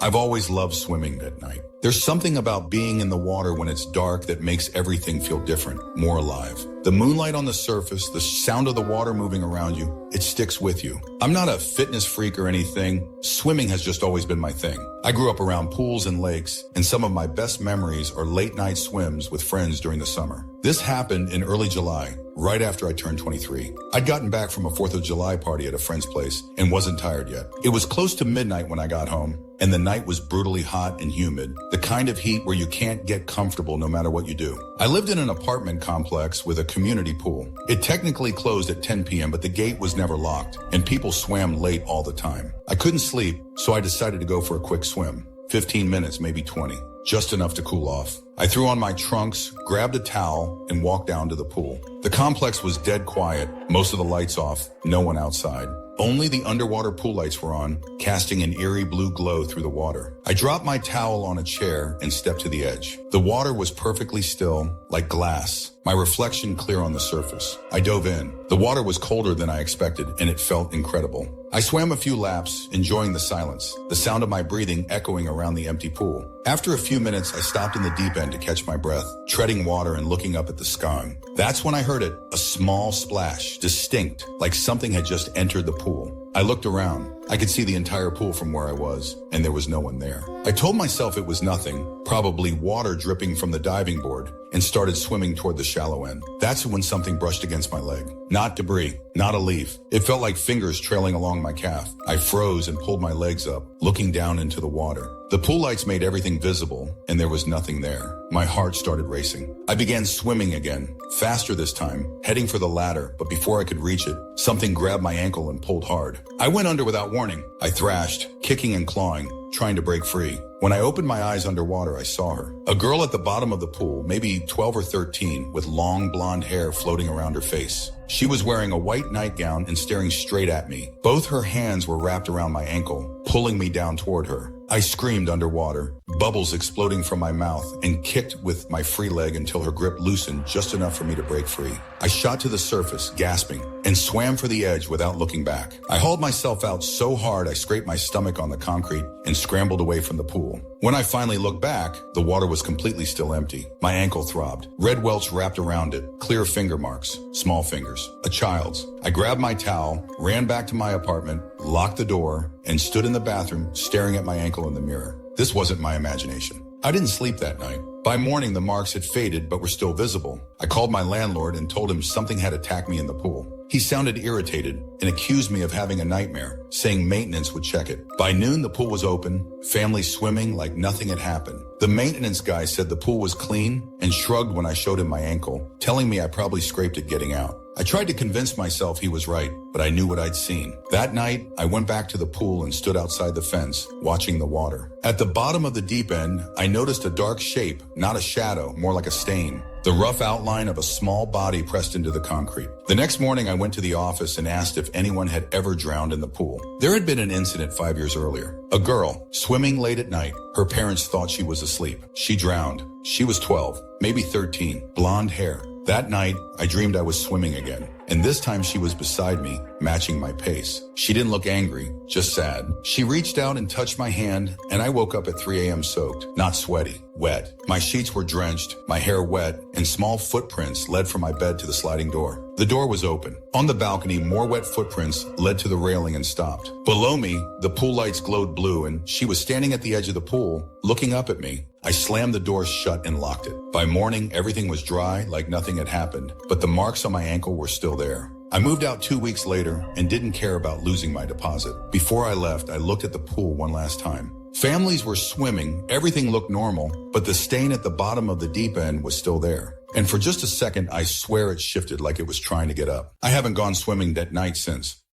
I've always loved swimming at night. There's something about being in the water when it's dark that makes everything feel different, more alive. The moonlight on the surface, the sound of the water moving around you, it sticks with you. I'm not a fitness freak or anything. Swimming has just always been my thing. I grew up around pools and lakes, and some of my best memories are late night swims with friends during the summer. This happened in early July, right after I turned 23. I'd gotten back from a 4th of July party at a friend's place and wasn't tired yet. It was close to midnight when I got home, and the night was brutally hot and humid, the kind of heat where you can't get comfortable no matter what you do. I lived in an apartment complex with a community pool. It technically closed at 10 p.m., but the gate was never locked, and people swam late all the time. I couldn't sleep, so I decided to go for a quick swim. 15 minutes, maybe 20. Just enough to cool off. I threw on my trunks, grabbed a towel, and walked down to the pool. The complex was dead quiet, most of the lights off, no one outside. Only the underwater pool lights were on, casting an eerie blue glow through the water. I dropped my towel on a chair and stepped to the edge. The water was perfectly still, like glass, my reflection clear on the surface. I dove in. The water was colder than I expected, and it felt incredible. I swam a few laps, enjoying the silence, the sound of my breathing echoing around the empty pool. After a few minutes, I stopped in the deep end to catch my breath, treading water and looking up at the sky. That's when I heard it, a small splash, distinct, like something had just entered the pool. I looked around. I could see the entire pool from where I was, and there was no one there. I told myself it was nothing, probably water dripping from the diving board, and started swimming toward the shallow end. That's when something brushed against my leg. Not debris, not a leaf. It felt like fingers trailing along my calf. I froze and pulled my legs up, looking down into the water. The pool lights made everything visible, and there was nothing there. My heart started racing. I began swimming again, faster this time, heading for the ladder, but before I could reach it, something grabbed my ankle and pulled hard. I went under without warning. I thrashed, kicking and clawing, trying to break free. When I opened my eyes underwater, I saw her. A girl at the bottom of the pool, maybe 12 or 13, with long blonde hair floating around her face. She was wearing a white nightgown and staring straight at me. Both her hands were wrapped around my ankle, pulling me down toward her. I screamed underwater, bubbles exploding from my mouth, and kicked with my free leg until her grip loosened just enough for me to break free. I shot to the surface, gasping, and swam for the edge without looking back. I hauled myself out so hard I scraped my stomach on the concrete and scrambled away from the pool. When I finally looked back, the water was completely still empty. My ankle throbbed. Red welts wrapped around it, clear finger marks, small fingers, a child's. I grabbed my towel, ran back to my apartment, locked the door, and stood in the bathroom staring at my ankle in the mirror. This wasn't my imagination. I didn't sleep that night. By morning, the marks had faded but were still visible. I called my landlord and told him something had attacked me in the pool. He sounded irritated and accused me of having a nightmare, saying maintenance would check it. By noon, the pool was open, families swimming like nothing had happened. The maintenance guy said the pool was clean and shrugged when I showed him my ankle, telling me I probably scraped it getting out. I tried to convince myself he was right, but I knew what I'd seen. That night, I went back to the pool and stood outside the fence, watching the water. At the bottom of the deep end, I noticed a dark shape, not a shadow, more like a stain. The rough outline of a small body pressed into the concrete. The next morning, I went to the office and asked if anyone had ever drowned in the pool. There had been an incident 5 years earlier. A girl, swimming late at night. Her parents thought she was asleep. She drowned. She was 12, maybe 13, blonde hair. That night, I dreamed I was swimming again, and this time she was beside me, matching my pace. She didn't look angry, just sad. She reached out and touched my hand, and I woke up at 3 a.m. soaked, not sweaty, wet. My sheets were drenched, my hair wet, and small footprints led from my bed to the sliding door. The door was open. On the balcony, more wet footprints led to the railing and stopped. Below me, the pool lights glowed blue, and she was standing at the edge of the pool, looking up at me. I slammed the door shut and locked it. By morning, everything was dry, like nothing had happened, but the marks on my ankle were still there. I moved out 2 weeks later and didn't care about losing my deposit. Before I left, I looked at the pool one last time. Families were swimming, everything looked normal, but the stain at the bottom of the deep end was still there. And for just a second, I swear it shifted like it was trying to get up. I haven't gone swimming that night since.